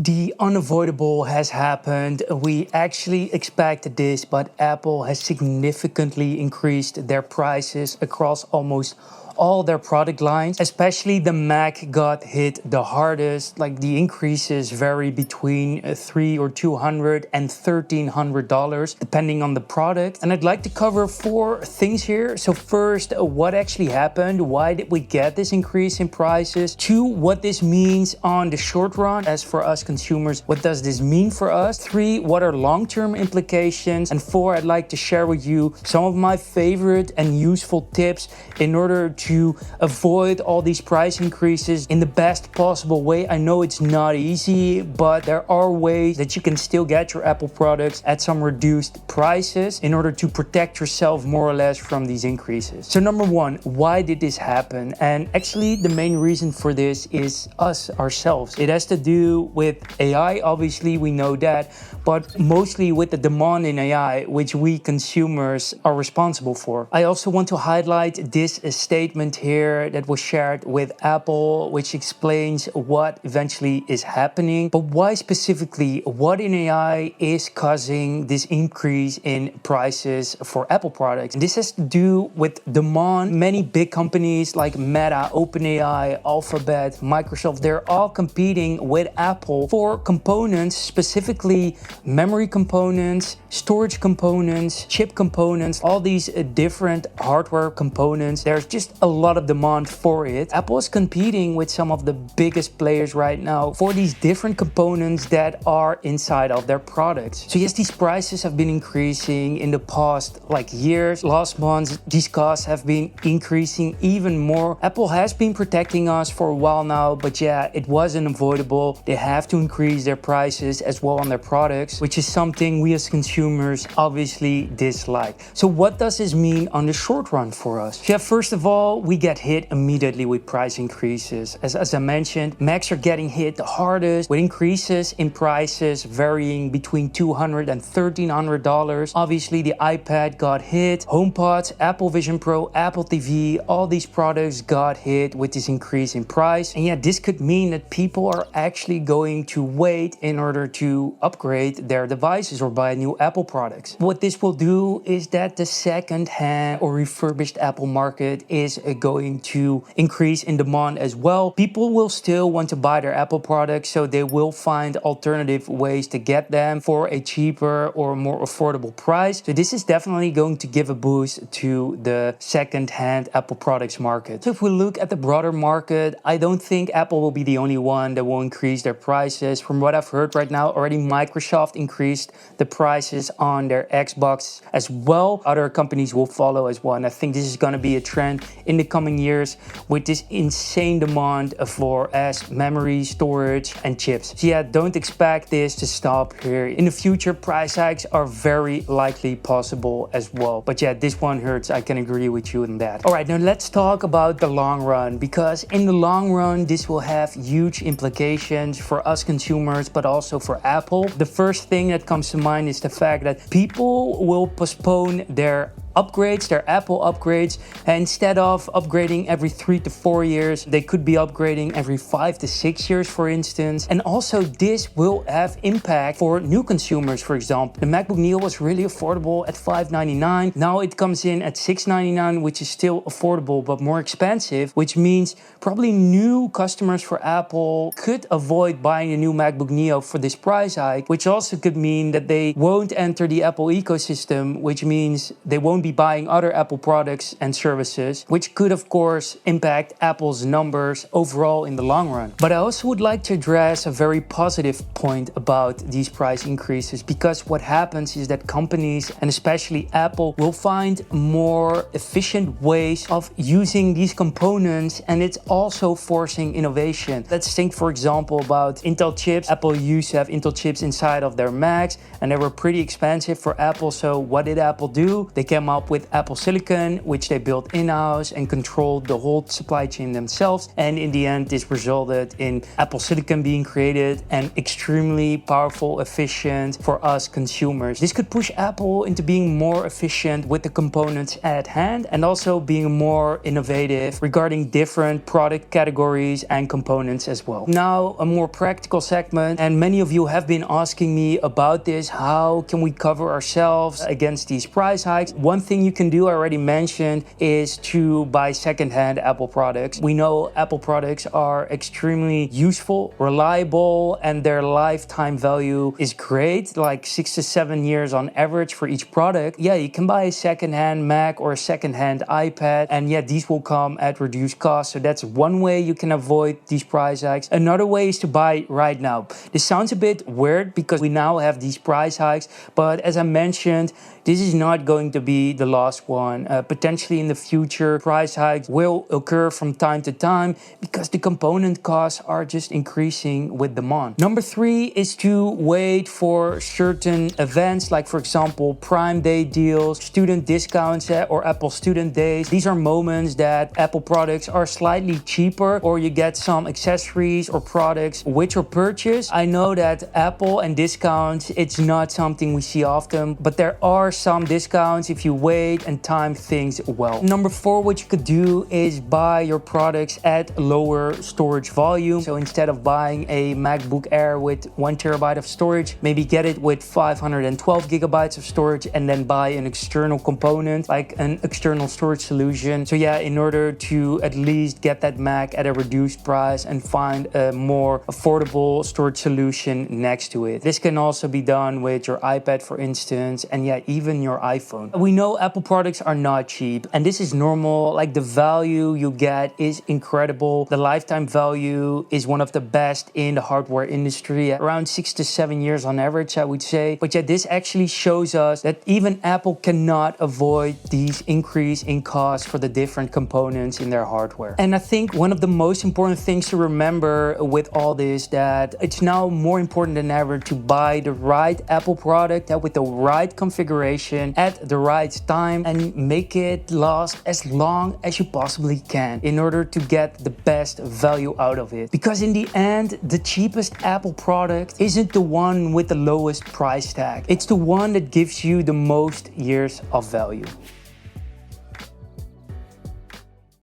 The unavoidable has happened. We actually expected this, but Apple has significantly increased their prices across almost all their product lines. Especially the Mac got hit the hardest. Like the increases vary between $300 or $200 and $1,300 depending on the product. And I'd like to cover 4 things here. So first, what actually happened? Why did we get this increase in prices? 2, what this means on the short run. As for us consumers, what does this mean for us? 3, what are long-term implications? And 4, I'd like to share with you some of my favorite and useful tips in order to avoid all these price increases in the best possible way. I know it's not easy, but there are ways that you can still get your Apple products at some reduced prices in order to protect yourself more or less from these increases. So number 1, why did this happen? And actually the main reason for this is us ourselves. It has to do with AI, obviously we know that, but mostly with the demand in AI, which we consumers are responsible for. I also want to highlight this statement here that was shared with Apple, which explains what eventually is happening. But why specifically? What in AI is causing this increase in prices for Apple products? And this has to do with demand. Many big companies like Meta, OpenAI, Alphabet, Microsoft, they're all competing with Apple for components, specifically memory components, storage components, chip components, all these different hardware components. There's just a lot of demand for it. Apple is competing with some of the biggest players right now for these different components that are inside of their products. So yes, these prices have been increasing in the past years. Last month, these costs have been increasing even more. Apple has been protecting us for a while now, but yeah, it was unavoidable. They have to increase their prices as well on their products, which is something we as consumers obviously dislike. So what does this mean on the short run for us? Yeah, first of all, we get hit immediately with price increases. As I mentioned, Macs are getting hit the hardest with increases in prices varying between $200 and $1,300. Obviously, the iPad got hit, HomePods, Apple Vision Pro, Apple TV, all these products got hit with this increase in price. And yeah, this could mean that people are actually going to wait in order to upgrade their devices or buy new Apple products. What this will do is that the second-hand or refurbished Apple market is going to increase in demand as well. People will still want to buy their Apple products, so they will find alternative ways to get them for a cheaper or more affordable price. So this is definitely going to give a boost to the second-hand Apple products market. So if we look at the broader market, I don't think Apple will be the only one that will increase their prices. From what I've heard right now, already Microsoft increased the prices on their Xbox as well. Other companies will follow as well, and I think this is going to be a trend in the coming years with this insane demand for memory, storage, and chips. So yeah, don't expect this to stop here. In the future, price hikes are very likely possible as well. But yeah, this one hurts. I can agree with you on that. All right, now let's talk about the long run, because in the long run, this will have huge implications for us consumers, but also for Apple. The first thing that comes to mind is the fact that people will postpone their upgrades, their Apple upgrades, and instead of upgrading every 3 to 4 years, they could be upgrading every 5 to 6 years, for instance. And also this will have impact for new consumers. For example, the MacBook Neo was really affordable at $599. Now it comes in at $699, which is still affordable but more expensive, which means probably new customers for Apple could avoid buying a new MacBook Neo for this price hike, which also could mean that they won't enter the Apple ecosystem, which means they won't be buying other Apple products and services, which could of course impact Apple's numbers overall in the long run. But I also would like to address a very positive point about these price increases, because what happens is that companies, and especially Apple, will find more efficient ways of using these components, and it's also forcing innovation. Let's think, for example, about Intel chips. Apple used to have Intel chips inside of their Macs, and they were pretty expensive for Apple. So what did Apple do? They came up with Apple Silicon, which they built in-house and controlled the whole supply chain themselves. And in the end, this resulted in Apple Silicon being created and extremely powerful, efficient for us consumers. This could push Apple into being more efficient with the components at hand and also being more innovative regarding different product categories and components as well. Now, a more practical segment, and many of you have been asking me about this. How can we cover ourselves against these price hikes? One thing you can do, I already mentioned, is to buy secondhand Apple products. We know Apple products are extremely useful, reliable, and their lifetime value is great, like 6 to 7 years on average for each product. Yeah, you can buy a secondhand Mac or a secondhand iPad, and yeah, these will come at reduced cost. So that's one way you can avoid these price hikes. Another way is to buy right now. This sounds a bit weird because we now have these price hikes, but as I mentioned, this is not going to be the last one. Potentially in the future, price hikes will occur from time to time because the component costs are just increasing with demand. Number 3 is to wait for certain events, like for example, Prime Day deals, student discounts, or Apple Student Days. These are moments that Apple products are slightly cheaper, or you get some accessories or products with your purchase. I know that Apple and discounts, it's not something we see often, but there are some discounts if you wait and time things well. Number 4, what you could do is buy your products at lower storage volume. So instead of buying a MacBook Air with 1 terabyte of storage, maybe get it with 512 gigabytes of storage and then buy an external component, like an external storage solution. So yeah, in order to at least get that Mac at a reduced price and find a more affordable storage solution next to it. This can also be done with your iPad, for instance, and yeah, even your iPhone. We know Apple products are not cheap, and this is normal. Like, the value you get is incredible. The lifetime value is one of the best in the hardware industry, around 6 to 7 years on average, I would say. But yeah, this actually shows us that even Apple cannot avoid these increase in costs for the different components in their hardware. And I think one of the most important things to remember with all this, that it's now more important than ever to buy the right Apple product with the right configuration at the right time and make it last as long as you possibly can in order to get the best value out of it. Because in the end, the cheapest Apple product isn't the one with the lowest price tag. It's the one that gives you the most years of value.